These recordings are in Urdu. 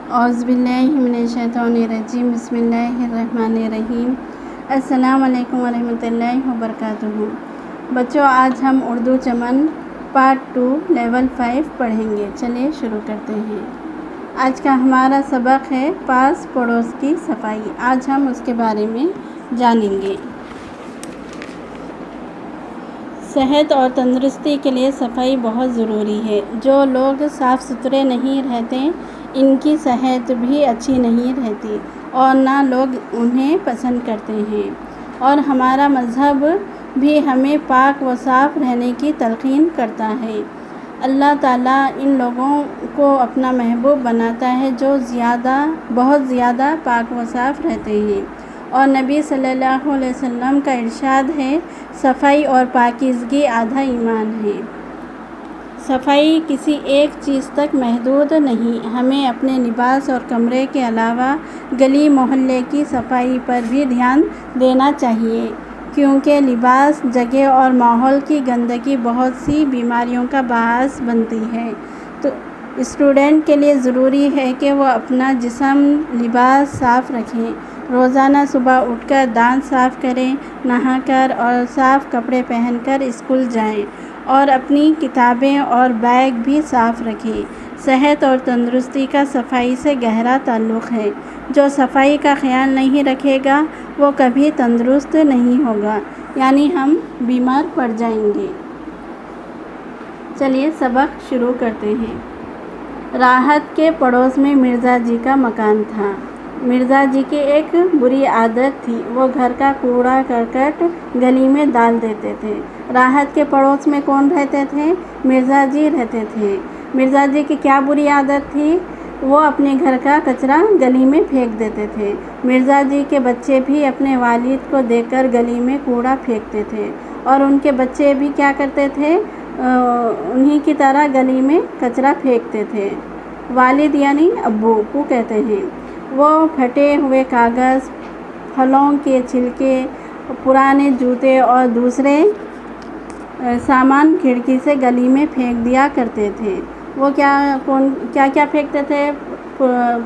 اعوذ باللہ من الشیطان الرجیم بسم اللہ الرحمن الرحیم السلام علیکم ورحمۃ اللہ وبرکاتہ۔ بچوں، آج ہم اردو چمن پارٹ 2 لیول 5 پڑھیں گے۔ چلیے شروع کرتے ہیں۔ آج کا ہمارا سبق ہے پاس پڑوس کی صفائی۔ آج ہم اس کے بارے میں جانیں گے۔ صحت اور تندرستی کے لیے صفائی بہت ضروری ہے۔ جو لوگ صاف ستھرے نہیں رہتے ان کی صحت بھی اچھی نہیں رہتی اور نہ لوگ انہیں پسند کرتے ہیں، اور ہمارا مذہب بھی ہمیں پاک و صاف رہنے کی تلقین کرتا ہے۔ اللہ تعالیٰ ان لوگوں کو اپنا محبوب بناتا ہے جو بہت زیادہ پاک و صاف رہتے ہیں، اور نبی صلی اللہ علیہ وسلم کا ارشاد ہے، صفائی اور پاکیزگی آدھا ایمان ہے۔ صفائی کسی ایک چیز تک محدود نہیں، ہمیں اپنے لباس اور کمرے کے علاوہ گلی محلے کی صفائی پر بھی دھیان دینا چاہیے، کیونکہ لباس، جگہ اور ماحول کی گندگی بہت سی بیماریوں کا باعث بنتی ہے۔ تو اسٹوڈنٹ کے لیے ضروری ہے کہ وہ اپنا جسم، لباس صاف رکھیں، روزانہ صبح اٹھ کر دانت صاف کریں، نہا کر اور صاف کپڑے پہن کر اسکول جائیں، اور اپنی کتابیں اور بیگ بھی صاف رکھیں۔ صحت اور تندرستی کا صفائی سے گہرا تعلق ہے۔ جو صفائی کا خیال نہیں رکھے گا وہ کبھی تندرست نہیں ہوگا، یعنی ہم بیمار پڑ جائیں گے۔ چلیے سبق شروع کرتے ہیں۔ راحت کے پڑوس میں مرزا جی کا مکان تھا۔ مرزا جی کی ایک بری عادت تھی، وہ گھر کا کوڑا کرکٹ گلی میں ڈال دیتے تھے۔ راحت کے پڑوس میں کون رہتے تھے؟ مرزا جی رہتے تھے۔ مرزا جی کی کیا بری عادت تھی؟ وہ اپنے گھر کا کچرا گلی میں پھینک دیتے تھے۔ مرزا جی کے بچے بھی اپنے والد کو دیکھ کر گلی میں کوڑا پھینکتے تھے، اور ان کے بچے بھی کیا کرتے تھے؟ انہی کی طرح گلی میں کچرا پھینکتے تھے۔ والد یعنی ابو کو کہتے ہیں۔ وہ پھٹے ہوئے کاغذ، پھلوں کے چھلکے، پرانے جوتے اور دوسرے سامان کھڑکی سے گلی میں پھینک دیا کرتے تھے۔ وہ کیا پھینکتے تھے؟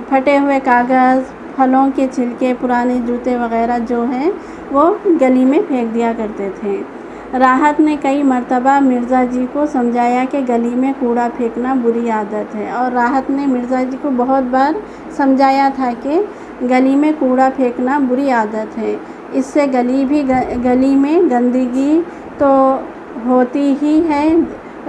پھٹے ہوئے کاغذ، پھلوں کے چھلکے، پرانے جوتے وغیرہ جو ہیں وہ گلی میں پھینک دیا کرتے تھے۔ راحت نے کئی مرتبہ مرزا جی کو سمجھایا کہ گلی میں کوڑا پھینکنا بری عادت ہے، اور راحت نے مرزا جی کو بہت بار سمجھایا تھا کہ گلی میں کوڑا پھینکنا بری عادت ہے، اس سے گلی میں گندگی تو ہوتی ہی ہے،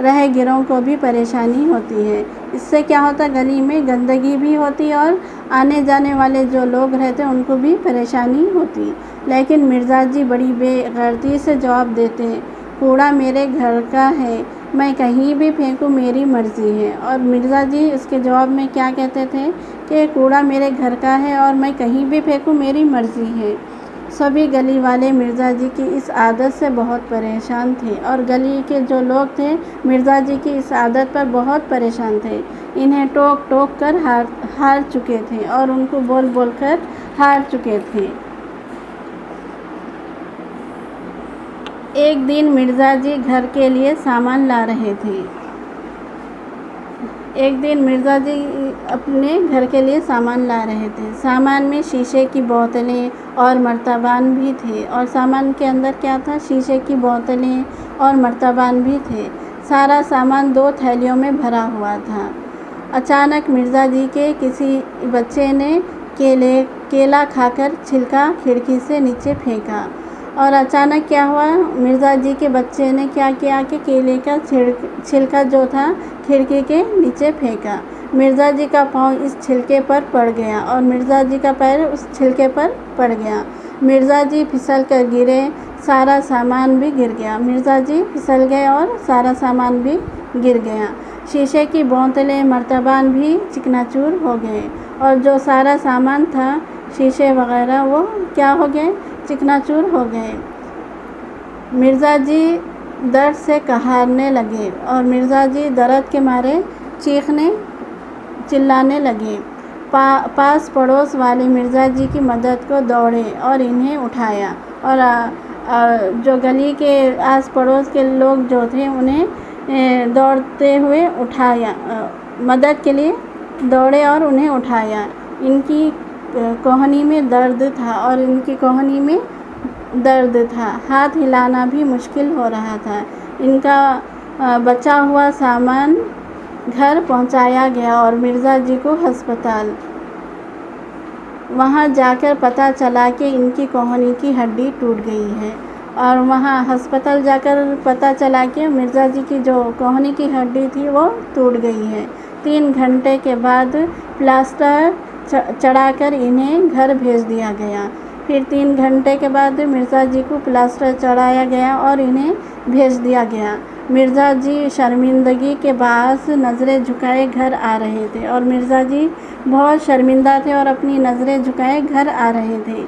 رہ گروں کو بھی پریشانی ہوتی ہے۔ اس سے کیا ہوتا؟ گلی میں گندگی بھی ہوتی اور آنے جانے والے جو لوگ رہتے ان کو بھی پریشانی ہوتی۔ لیکن مرزا جی بڑی بے غیرتی سے جواب دیتے، کوڑا میرے گھر کا ہے، میں کہیں بھی پھینکوں میری مرضی ہے۔ اور مرزا جی اس کے جواب میں کیا کہتے تھے کہ کوڑا میرے گھر کا ہے اور میں کہیں بھی پھینکوں میری مرضی ہے۔ سبھی گلی والے مرزا جی کی اس عادت سے بہت پریشان تھے، اور گلی کے جو لوگ تھے مرزا جی کی اس عادت پر بہت پریشان تھے۔ انہیں ٹوک ٹوک کر ہار چکے تھے اور ان کو بول بول کر ہار چکے تھے۔ ایک دن مرزا جی گھر کے لیے سامان لا رہے تھے۔ سامان میں شیشے کی بوتلیں اور مرتبان بھی تھے، اور سامان کے اندر کیا تھا؟ شیشے کی بوتلیں اور مرتبان بھی تھے۔ سارا سامان 2 تھیلیوں میں بھرا ہوا تھا۔ اچانک مرزا جی کے کسی بچے نے کیلا کھا کر چھلکا کھڑکی سے نیچے پھینکا، اور اچانک کیا ہوا؟ مرزا جی کے بچے نے کیا کیا کہ کیلے کا چھلکا جو تھا کھڑکی کے نیچے پھینکا۔ مرزا جی کا پاؤں اس چھلکے پر پڑ گیا اور مرزا جی کا پیر اس چھلکے پر پڑ گیا۔ مرزا جی پھسل کر گرے، سارا سامان بھی گر گیا۔ مرزا جی پھسل گئے اور سارا سامان بھی گر گیا۔ شیشے کی بوتلیں، مرتبان بھی چکنا چور ہو گئے، اور جو سارا سامان تھا، شیشے وغیرہ، وہ کیا ہو گئے؟ چکنا چور ہو گئے۔ مرزا جی درد سے قہرنے لگے، اور مرزا جی درد کے مارے چلانے لگے۔ پاس پڑوس والے مرزا جی کی مدد کو دوڑے اور انہیں اٹھایا، اور جو گلی کے آس پڑوس کے لوگ جو تھے انہیں دوڑتے ہوئے اٹھایا، مدد کے لیے دوڑے اور انہیں اٹھایا۔ ان کی کوہنی میں درد تھا اور ان کی کوہنی میں درد تھا، ہاتھ ہلانا بھی مشکل ہو رہا تھا۔ ان کا بچا ہوا سامان گھر پہنچایا گیا اور مرزا جی کو ہسپتال۔ وہاں جا کر پتہ چلا کہ ان کی کوہنی کی ہڈی ٹوٹ گئی ہے، اور وہاں ہسپتال جا کر پتہ چلا کہ مرزا جی کی جو کوہنی کی ہڈی تھی وہ ٹوٹ گئی ہے۔ 3 گھنٹے کے بعد پلاسٹر چڑھا کر انہیں گھر بھیج دیا گیا۔ پھر 3 گھنٹے کے بعد مرزا جی کو پلاسٹر چڑھایا گیا اور انہیں بھیج دیا گیا۔ مرزا جی شرمندگی کے باعث نظریں جھکائے گھر آ رہے تھے، اور مرزا جی بہت شرمندہ تھے اور اپنی نظریں جھکائے گھر آ رہے تھے۔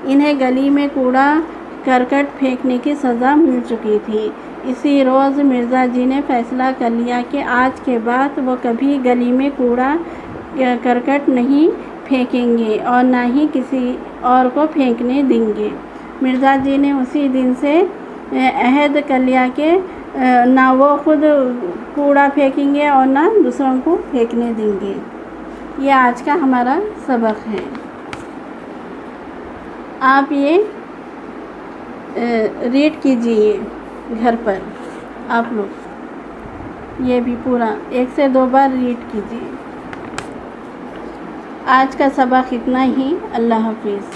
انہیں گلی میں کوڑا کرکٹ پھینکنے کی سزا مل چکی تھی۔ اسی روز مرزا جی نے فیصلہ کر لیا کہ آج کے بعد وہ کبھی گلی میں کوڑا کرکٹ نہیں پھینکیں گے اور نہ ہی کسی اور کو پھینکنے دیں گے۔ مرزا جی نے اسی دن سے عہد کر لیا کہ نہ وہ خود کوڑا پھینکیں گے اور نہ دوسروں کو پھینکنے دیں گے۔ یہ آج کا ہمارا سبق ہے۔ آپ یہ ریڈ کیجئے گھر پر، آپ لوگ یہ بھی پورا 1 سے 2 بار ریڈ کیجئے۔ آج کا سبق اتنا ہی۔ اللہ حافظ۔